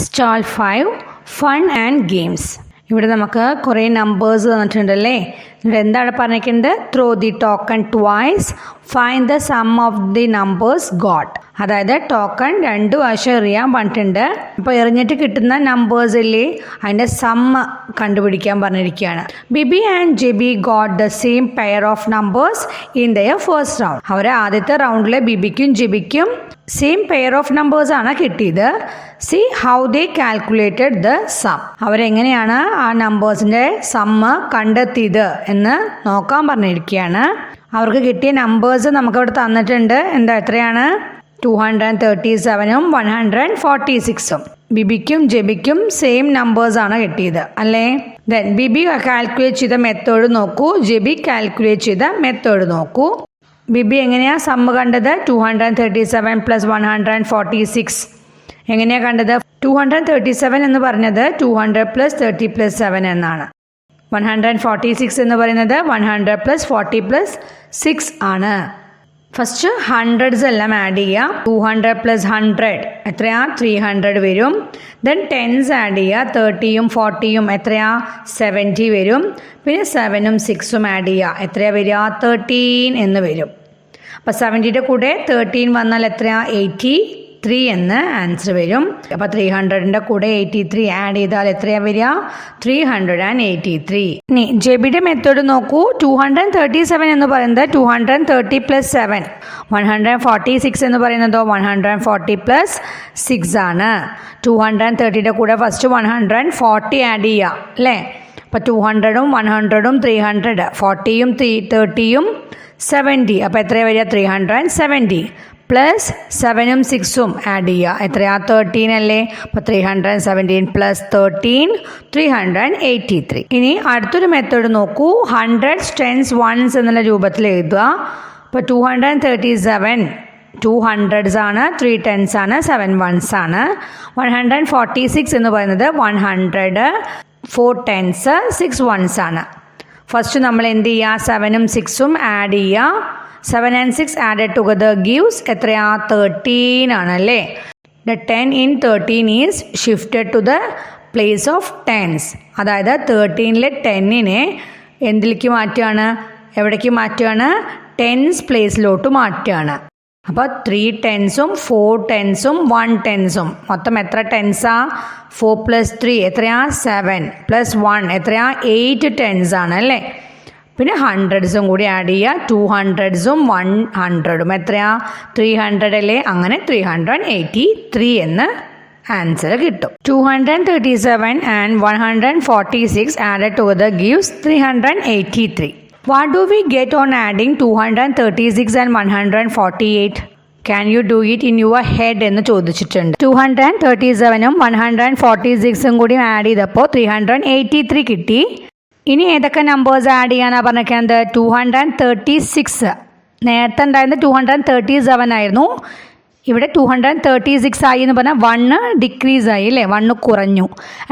Stall 5 fun and games. ഇവിടെ നമുക്ക് കുറേ നമ്പേഴ്സ് തന്നിട്ടുണ്ടല്ലേ. ഇവിടെ എന്താണ് പറഞ്ഞിരിക്കുന്നത്? Throw the token twice, find the sum of the numbers got. അതായത് ടോക്കൺ 2 പ്രാവശ്യം എറിയാൻ പറഞ്ഞിട്ടുണ്ട്. അപ്പോൾ എറിഞ്ഞിട്ട് കിട്ടുന്ന നമ്പേഴ്സ് ഇല്ലേ, അതിൻ്റെ സം കണ്ടുപിടിക്കാൻ പറഞ്ഞിരിക്കുകയാണ്. BB and JB got the same pair of numbers in their first round. അവർ ആദ്യത്തെ റൗണ്ടിൽ ബിബിക്കും ജെബിക്കും സെയിം പെയർ ഓഫ് നമ്പേഴ്സ് ആണ് കിട്ടിയത്. See how they calculated the sum. അവരെങ്ങനെയാണ് ആ നമ്പേഴ്സിൻ്റെ സമ്മ് കണ്ടെത്തിയത് എന്ന് നോക്കാൻ പറഞ്ഞിരിക്കുകയാണ്. അവർക്ക് കിട്ടിയ നമ്പേഴ്സ് നമുക്കവിടെ തന്നിട്ടുണ്ട്. എത്രയാണ്? 237ഉം 146ഉം. ബിബിക്കും ജെബിക്കും സെയിം നമ്പേഴ്സ് ആണ് കിട്ടിയത് അല്ലേ. ദെൻ ബിബി കാൽക്കുലേറ്റ് ചെയ്ത മെത്തേഡ് നോക്കൂ, ജെബി കാൽക്കുലേറ്റ് ചെയ്ത മെത്തേഡ് നോക്കൂ. ബിബി എങ്ങനെയാണ് സമ്മ് കണ്ടത്? 237 + 146. എങ്ങനെയാണ് കണ്ടത്? 237 എന്ന് പറഞ്ഞത് 200 + 30 + 7 എന്നാണ്. 146 എന്ന് പറയുന്നത് 100 + 40 + 6 ആണ്. ഫസ്റ്റ് ഹൺഡ്രഡ്സ് എല്ലാം ആഡ് ചെയ്യാം. 200 + 100 എത്രയാ? 300 വരും. ദെൻ ടെൻസ് ആഡ് ചെയ്യുക. 30ഉം 40ഉം എത്രയാ? 70 വരും. പിന്നെ 7ഉം 6ഉം ആഡ് ചെയ്യുക. എത്രയാ വരിക? 13 എന്ന് വരും. അപ്പോൾ 70യുടെ കൂടെ 13 വന്നാൽ എത്രയാ? 83 എന്ന് ആൻസർ വരും. അപ്പോൾ 300ൻ്റെ കൂടെ 83 ആഡ് ചെയ്താൽ എത്രയാ വരിക? 383. ഇനി ജെബിയുടെ മെത്തേഡ് നോക്കൂ. 237 എന്ന് പറയുന്നത് 230 + 7. 146 എന്ന് പറയുന്നതോ 140 + 6 ആണ്. 230യുടെ കൂടെ ഫസ്റ്റ് 140 ആഡ് ചെയ്യുക അല്ലേ. അപ്പോൾ 200ഉം 100ഉം 300, 40ഉം 30ഉം 70. അപ്പോൾ എത്രയാണ് വരിക? 370 പ്ലസ് 7ഉം 6ഉം ആഡ് ചെയ്യുക. എത്രയാ? 13 അല്ലേ. അപ്പോൾ 317 + 13 383. ഇനി അടുത്തൊരു മെത്തേഡ് നോക്കൂ. 100s 10s 1s എന്നുള്ള രൂപത്തിൽ എഴുതുക. അപ്പോൾ 237 200s ആണ്, 3 10s ആണ്, 7 1s ആണ്. 146 എന്ന് പറയുന്നത് 100, 4 10s 6 1s ആണ്. ഫസ്റ്റ് നമ്മൾ എന്ത് ചെയ്യുക? 7ഉം 6ഉം ആഡ് ചെയ്യുക. 7 and 6 added together gives എത്രയാ? 13 ആണല്ലേ. The 10 in 13 is shifted to the place of tens. അതായത് 13ലെ 10നെ എന്തിലേക്ക് മാറ്റുകയാണ്? എവിടേക്ക് മാറ്റുകയാണ്? ടെൻസ് പ്ലേസിലോട്ട് മാറ്റുകയാണ്. അപ്പോൾ 3 10സും 4 10സും 1 10സും മൊത്തം എത്ര ടെൻസാ? 4 + 3 എത്രയാ? 7 + 1 എത്രയാ? 8 10s ആണ് അല്ലേ. പിന്നെ ഹൺഡ്രഡ്സും കൂടി ആഡ് ചെയ്യുക. 200സും 100ഉം എത്രയാ? 300 അല്ലേ. അങ്ങനെ 383 എന്ന് ആൻസർ കിട്ടും. 237 and 146 added together gives 383. What do we get on adding 236 and 148? Can you do it in your head എന്ന് ചോദിച്ചിട്ടുണ്ട്. 237ഉം 146ഉം കൂടി ആഡ് ചെയ്തപ്പോൾ 383 കിട്ടി. ഇനി ഏതൊക്കെ നമ്പേഴ്സ് ആഡ് ചെയ്യാനാണ് പറഞ്ഞിരിക്കുന്നത്? 236. നേരത്തെ ഉണ്ടായിരുന്നത് 237 ആയിരുന്നു. ഇവിടെ 236 ആയി എന്ന് പറഞ്ഞാൽ 1 ഡിക്രീസ് ആയി അല്ലേ, 1 കുറഞ്ഞു.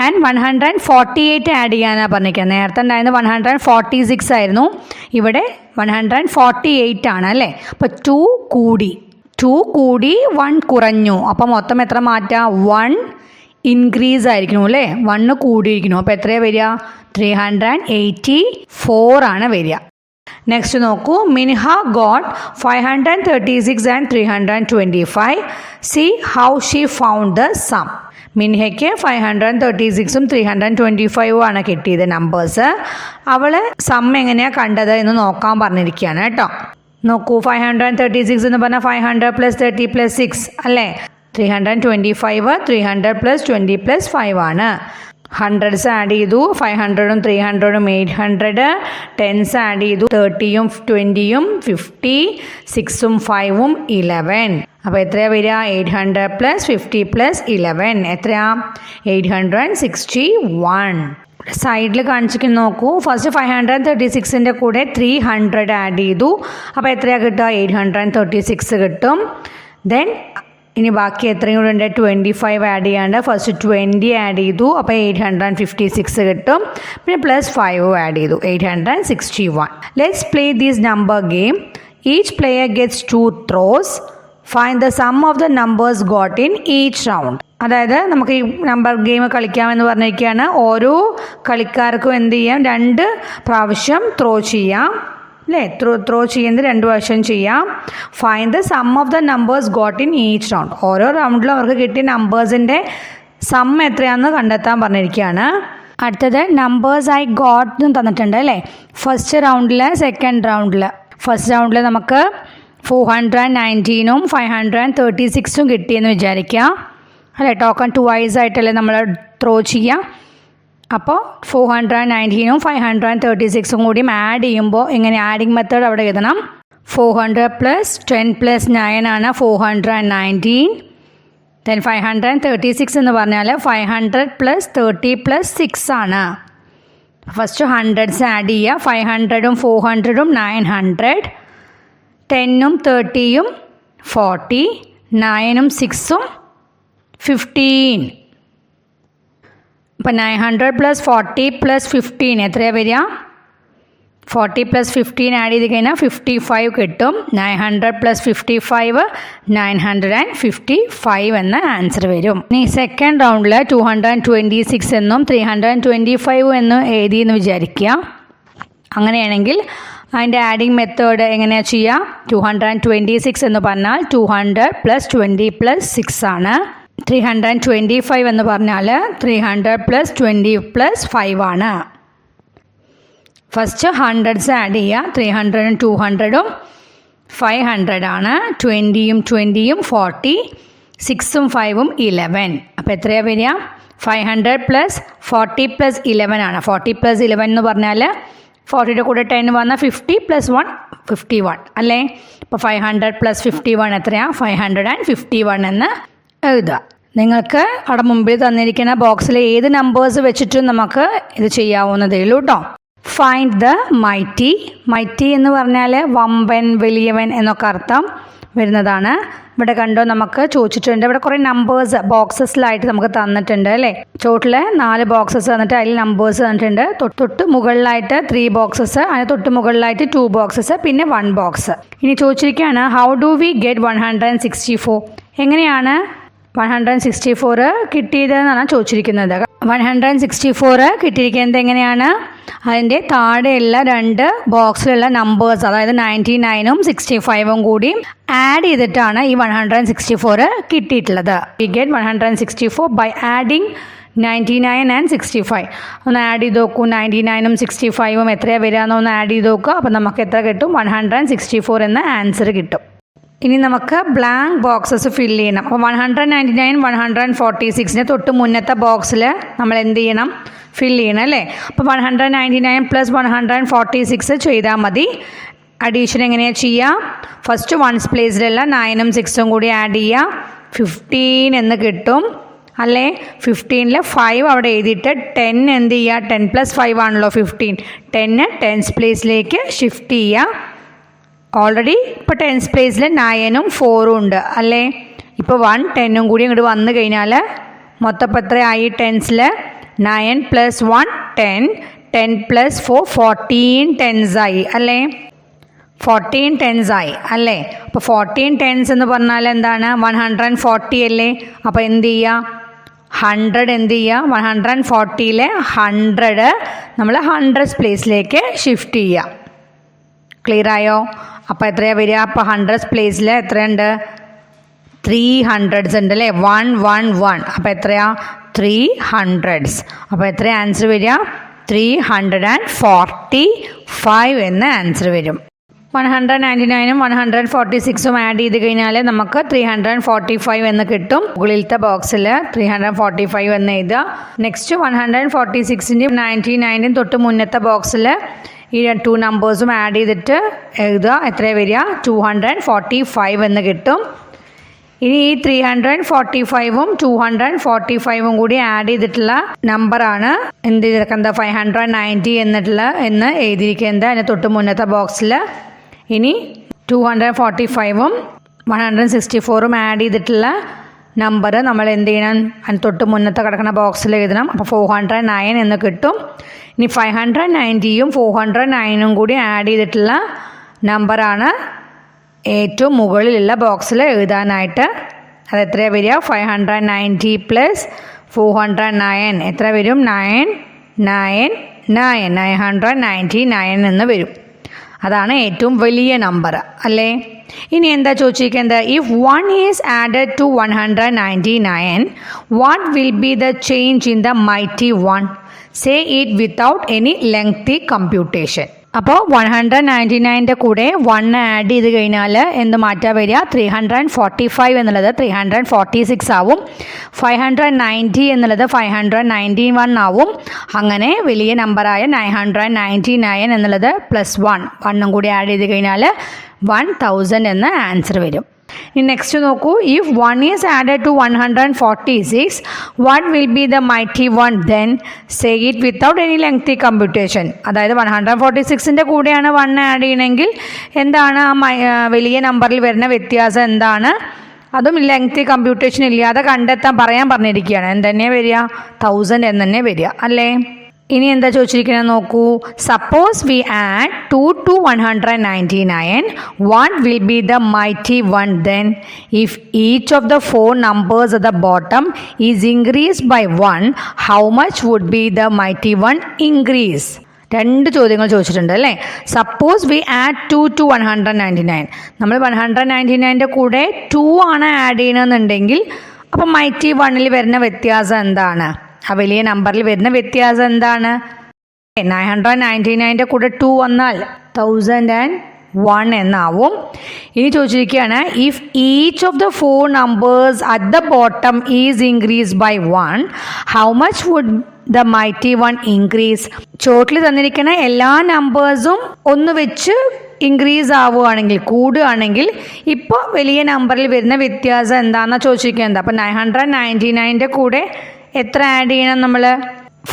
ആൻഡ് 148 ആഡ് ചെയ്യാനാണ് പറഞ്ഞിരിക്കുന്നത്. നേരത്തെ ഉണ്ടായിരുന്നത് 146 ആയിരുന്നു, ഇവിടെ 148 ആണ് അല്ലേ. അപ്പോൾ 2 കൂടി 1 കുറഞ്ഞു. അപ്പോൾ മൊത്തം എത്ര മാറ്റാം? 1 ഇൻക്രീസ് ആയിരിക്കണം അല്ലേ, 1 കൂടിയിരിക്കണം. അപ്പോൾ എത്രയാണ് വരിക? 384 ആണ് വരിക. നെക്സ്റ്റ് നോക്കൂ. Minha got 536 and 325. See how she found the sum. മിൻഹയ്ക്ക് 536ഉം 325ഉം ആണ് കിട്ടിയത് നമ്പേഴ്സ്. അവൾ സം എങ്ങനെയാണ് കണ്ടത് എന്ന് നോക്കാൻ പറഞ്ഞിരിക്കുകയാണ് കേട്ടോ. നോക്കൂ. 536 എന്ന് പറഞ്ഞാൽ 500 + 30 + 6 അല്ലേ. 325 300 + 20 + 5 ആണ്. ഹൺഡ്രഡ്സ് ആഡ് ചെയ്തു. 500ഉം 300ഉം 800. ടെൻസ് ആഡ് ചെയ്തു. 30ഉം 20ഉം 50, 6ഉം 5ഉം 11. അപ്പോൾ എത്രയാണ് വരിക? 800 + 50 + 11 എത്രയാ? 861. സൈഡിൽ കാണിച്ചിരിക്കുന്നു നോക്കൂ. ഫസ്റ്റ് 536ൻ്റെ കൂടെ 300 ആഡ് ചെയ്തു. അപ്പോൾ എത്രയാണ് കിട്ടുക? 836 കിട്ടും. ദെൻ ഇനി ബാക്കി എത്രയും കൂടെ ഉണ്ട്? 25 ആഡ് ചെയ്യാണ്ട് ഫസ്റ്റ് 20 ആഡ് ചെയ്തു. അപ്പോൾ 856 കിട്ടും. പിന്നെ +5 ആഡ് ചെയ്തു. 861. Let's play this number game. Each player gets 2 throws. Find the sum of the numbers got in each round. അതായത് നമുക്ക് ഈ നമ്പർ ഗെയിം കളിക്കാമെന്ന് പറഞ്ഞിരിക്കുകയാണ്. ഓരോ കളിക്കാർക്കും എന്ത് ചെയ്യാം, 2 പ്രാവശ്യം ത്രോ ചെയ്യാം അല്ലേ. ത്രോ ചെയ്യുന്നത് 2 പ്രാവശ്യം ചെയ്യാം. Find the sum of the numbers got in each round. ഓരോ റൗണ്ടിലും അവർക്ക് കിട്ടിയ നമ്പേഴ്സിൻ്റെ സം എത്രയാണെന്ന് കണ്ടെത്താൻ പറഞ്ഞിരിക്കുകയാണ്. അടുത്തത് നമ്പേഴ്സ് ഐ ഗോട്ട് എന്ന് തന്നിട്ടുണ്ട് അല്ലേ. ഫസ്റ്റ് റൗണ്ടിൽ, സെക്കൻഡ് റൗണ്ടിൽ. ഫസ്റ്റ് റൗണ്ടിൽ നമുക്ക് 419ഉം 536ഉം കിട്ടിയെന്ന് വിചാരിക്കുക അല്ലേ. ടോക്കൺ ട്വൈസ് ആയിട്ടല്ലേ നമ്മൾ ത്രോ ചെയ്യുക. അപ്പോൾ 419ഉം 536ഉം കൂടി ആഡ് ചെയ്യുമ്പോൾ എങ്ങനെ ആഡിങ് മെത്തേഡ് അവിടെ എഴുതണം. 400 + 10 + 9 ആണ് 419. ദെൻ 536 എന്ന് പറഞ്ഞാൽ 500 + 30 + 6 ആണ്. ഫസ്റ്റ് ഹൺഡ്രഡ്സ് ആഡ് ചെയ്യുക. 500ഉം 400ഉം 900, 10ഉം 30ഉം 40, 9ഉം 6ഉം 15. അപ്പം 900 + 40 + 15 എത്രയാണ് വരിക? 40 + 15 ആഡ് ചെയ്ത് കഴിഞ്ഞാൽ 55 കിട്ടും. 900 + 55 955 എന്ന ആൻസർ വരും. ഇനി സെക്കൻഡ് റൗണ്ടിൽ 226 എന്നും 325 എന്നും എഴുതിയെന്ന് വിചാരിക്കുക. അങ്ങനെയാണെങ്കിൽ അതിൻ്റെ ആഡിങ് മെത്തേഡ് എങ്ങനെയാണ് ചെയ്യുക? 226 എന്ന് പറഞ്ഞാൽ 200 + 20 + 6 ആണ്. 325 എന്ന് പറഞ്ഞാൽ 300 + 20 + 5 ആണ്. ഫസ്റ്റ് ഹൺഡ്രഡ്സ് ആഡ് ചെയ്യുക. 300ഉം 200ഉം 500 ആണ്. 20ഉം 20ഉം 40, 6ഉം 5ഉം 11. അപ്പോൾ എത്രയാണ് വരിക? 500 + 40 + 11 ആണ്. 40 + 11 എന്ന് പറഞ്ഞാൽ 40യുടെ കൂടെ 10 വന്നാൽ 50 + 1 51 അല്ലേ. അപ്പോൾ 500 + 51 എത്രയാണ്? 551 എന്ന് എഴുതുക. നിങ്ങൾക്ക് അവിടെ മുമ്പിൽ തന്നിരിക്കുന്ന ബോക്സിൽ ഏത് നമ്പേഴ്സ് വെച്ചിട്ടും നമുക്ക് ഇത് ചെയ്യാവുന്നതേ ഉള്ളൂ കേട്ടോ. Find the mighty. മൈറ്റി എന്ന് പറഞ്ഞാൽ വമ്പൻ, വലിയവൻ എന്നൊക്കെ അർത്ഥം വരുന്നതാണ്. ഇവിടെ കണ്ടോ, നമുക്ക് ചോദിച്ചിട്ടുണ്ട്. ഇവിടെ കുറേ നമ്പേഴ്സ് ബോക്സസിലായിട്ട് നമുക്ക് തന്നിട്ടുണ്ട് അല്ലേ. ചോട്ടിൽ 4 ബോക്സസ് തന്നിട്ട് അതിൽ നമ്പേഴ്സ് തന്നിട്ടുണ്ട്. തൊട്ട് മുകളിലായിട്ട് 3 ബോക്സസ്, അതിന് തൊട്ട് മുകളിലായിട്ട് 2 ബോക്സസ്, പിന്നെ 1 ബോക്സ്. ഇനി ചോദിച്ചിരിക്കുകയാണ് ഹൗ ഡു വി ഗെറ്റ് 164? എങ്ങനെയാണ് 164 കിട്ടിയതെന്നാണ് ചോദിച്ചിരിക്കുന്നത്. 164 കിട്ടിയിരിക്കുന്നത് എങ്ങനെയാണ്? അതിൻ്റെ താഴെയുള്ള 2 ബോക്സിലുള്ള നമ്പേഴ്സ്, അതായത് 99ഉം 65ഉം കൂടി ആഡ് ചെയ്തിട്ടാണ് ഈ 164 കിട്ടിയിട്ടുള്ളത്. We get 164 by adding 99 and 65. ഒന്ന് ആഡ് ചെയ്ത് നോക്കൂ. 99ഉം 65ഉം എത്രയാണ് വരിക എന്നൊന്ന് ആഡ് ചെയ്ത് നോക്കുക. അപ്പോൾ നമുക്ക് എത്ര കിട്ടും? 164 എന്ന ആൻസർ കിട്ടും. ഇനി നമുക്ക് ബ്ലാങ്ക് ബോക്സസ് ഫില്ല് ചെയ്യണം. അപ്പോൾ 199, 146ന് തൊട്ട് മുന്നത്തെ ബോക്സിൽ നമ്മൾ എന്ത് ചെയ്യണം? ഫില്ല് ചെയ്യണം അല്ലേ. അപ്പോൾ 199 + 146 ചെയ്താൽ മതി. അഡീഷൻ എങ്ങനെയാണ് ചെയ്യുക? ഫസ്റ്റ് 1's പ്ലേസിലുള്ള 9ഉം 6ഉം കൂടി ആഡ് ചെയ്യുക. 15 എന്ന് കിട്ടും അല്ലേ. 15ൽ 5 അവിടെ എഴുതിയിട്ട് 10 എന്ത് ചെയ്യുക? 10 + 5 ആണല്ലോ 15. 10 10's പ്ലേസിലേക്ക് ഷിഫ്റ്റ് ചെയ്യുക. ഓൾറെഡി ഇപ്പോൾ 10's പ്ലേസിൽ 9ഉം 4ഉം ഉണ്ട് അല്ലേ. ഇപ്പോൾ 1 10ഉം കൂടി ഇങ്ങോട്ട് വന്നു കഴിഞ്ഞാൽ മൊത്തം ഇപ്പോൾ എത്രയായി? 10'ൽ 9 + 1 10, 10 + 4 14 10's ആയി അല്ലേ. 14 10's ആയി അല്ലേ. അപ്പോൾ 14 10's എന്ന് പറഞ്ഞാൽ എന്താണ്? 140 അല്ലേ. അപ്പോൾ എന്ത് ചെയ്യുക? 100 എന്ത് ചെയ്യുക? 140ലെ 100 നമ്മൾ 100's പ്ലേസിലേക്ക് ഷിഫ്റ്റ് ചെയ്യുക. ക്ലിയർ ആയോ? അപ്പോൾ എത്രയാണ് വരിക? അപ്പോൾ 100's പ്ലേസിൽ എത്രയുണ്ട്? 300s ഉണ്ട് അല്ലേ. 1 1 1. അപ്പോൾ എത്രയാ? 300s. അപ്പോൾ എത്ര ആൻസർ വരിക? 345 എന്ന ആൻസർ വരും. 199ഉം 146ഉം ആഡ് ചെയ്ത് കഴിഞ്ഞാൽ നമുക്ക് 345 എന്ന് കിട്ടും. മുകളിലത്തെ ബോക്സിൽ 345 എന്ന് എഴുതുക. നെക്സ്റ്റ് 146ൻ്റെയും 99ൻ്റെയും തൊട്ട് മുന്നത്തെ ബോക്സിൽ ഈ 2 നമ്പേഴ്സും ആഡ് ചെയ്തിട്ട് എഴുതുക. എത്രയാണ് വരിക? 245 എന്ന് കിട്ടും. ഇനി ഈ 345ഉം 245ഉം കൂടി ആഡ് ചെയ്തിട്ടുള്ള നമ്പറാണ് എന്ത് ചെയ്തിരിക്കുന്നത്? 590 എന്ന് എഴുതിയിരിക്കുന്നത് അതിന് തൊട്ട് മുന്നത്തെ ബോക്സിൽ. ഇനി 245ഉം 164ഉം ആഡ് ചെയ്തിട്ടുള്ള നമ്പർ നമ്മൾ എന്ത് ചെയ്യണം? അതിന് തൊട്ട് മുന്നത്തെ കിടക്കുന്ന ബോക്സിൽ എഴുതണം. അപ്പോൾ 409 എന്ന് കിട്ടും. ഇനി 590ഉം 409ഉം കൂടി ആഡ് ചെയ്തിട്ടുള്ള നമ്പറാണ് ഏറ്റവും മുകളിലുള്ള ബോക്സിൽ എഴുതാനായിട്ട്. അത് എത്രയാണ് വരിക? 590 പ്ലസ് 409 എത്ര വരും? 999 എന്ന് വരും. അതാണ് ഏറ്റവും വലിയ നമ്പർ അല്ലേ? ഇനി എന്താ ചോദിച്ചിരിക്കുന്നത്? If 1 is added to 199 what will be the change in the mighty 1? Say it without any lengthy computation. അപ്പോൾ 199ൻ്റെ കൂടെ 1 ആഡ് ചെയ്ത് കഴിഞ്ഞാൽ എന്ത് മാറ്റാൻ വരിക? 345 എന്നുള്ളത് 346 ആവും. 590 എന്നുള്ളത് 591 ആവും. അങ്ങനെ വലിയ നമ്പറായ 999 എന്നുള്ളത് പ്ലസ് 1 കൂടി ആഡ് ചെയ്ത് കഴിഞ്ഞാൽ 1000 എന്ന ആൻസർ വരും. ഇനി നെക്സ്റ്റ് നോക്കൂ. If 1 is added to 146 what will be the mighty 1 then? Say it without any lengthy computation. അതായത് 146ൻ്റെ കൂടെയാണ് 1 ആഡ് ചെയ്യണമെങ്കിൽ എന്താണ് ആ വലിയ നമ്പറിൽ വരുന്ന വ്യത്യാസം എന്താണ്? അതും ലെങ്തി കമ്പ്യൂട്ടേഷൻ ഇല്ലാതെ കണ്ടെത്താൻ പറയാൻ പറഞ്ഞിരിക്കുകയാണ്. എന്തെന്നെയാണ് വരിക? 1000 എന്ന് തന്നെ വരിക അല്ലേ? ഇനി എന്താ ചോദിച്ചിരിക്കുന്നത് നോക്കൂ. Suppose we add 2 to 199 what will be the mighty 1 then? If each of the 4 numbers at the bottom is increased by 1 how much would be the mighty 1 increase? 2 ചോദ്യങ്ങൾ ചോദിച്ചിട്ടുണ്ട് അല്ലേ? Suppose we add 2 to 199. നമ്മൾ 199ൻ്റെ കൂടെ 2 ആണ് add ചെയ്യണമെന്നുണ്ടെങ്കിൽ അപ്പോൾ mighty 1ൽ വരുന്ന വ്യത്യാസം എന്താണ്? ആ വലിയ നമ്പറിൽ വരുന്ന വ്യത്യാസം എന്താണ്? 999ൻ്റെ കൂടെ 2 വന്നാൽ 1001 എന്നാവും. ഇനി ചോദിച്ചിരിക്കുകയാണ് if each of the 4 numbers at the bottom is increase by 1 how much would the mighty 1 increase? ചോട്ടിൽ തന്നിരിക്കുന്ന എല്ലാ നമ്പേഴ്സും ഒന്ന് വെച്ച് ഇൻക്രീസ് ആവുകയാണെങ്കിൽ, കൂടുകയാണെങ്കിൽ ഇപ്പോൾ വലിയ നമ്പറിൽ വരുന്ന വ്യത്യാസം എന്താണെന്നാണ് ചോദിച്ചിരിക്കുന്നത്. അപ്പോൾ 999ൻ്റെ കൂടെ എത്ര ആഡ് ചെയ്യണം? നമ്മൾ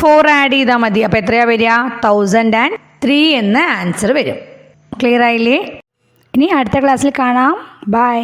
4 ആഡ് ചെയ്താൽ മതി. അപ്പോൾ എത്രയാണ് വരിക? 1003 എന്ന ആൻസർ വരും. ക്ലിയർ ആയില്ലേ? ഇനി അടുത്ത ക്ലാസ്സിൽ കാണാം. ബൈ.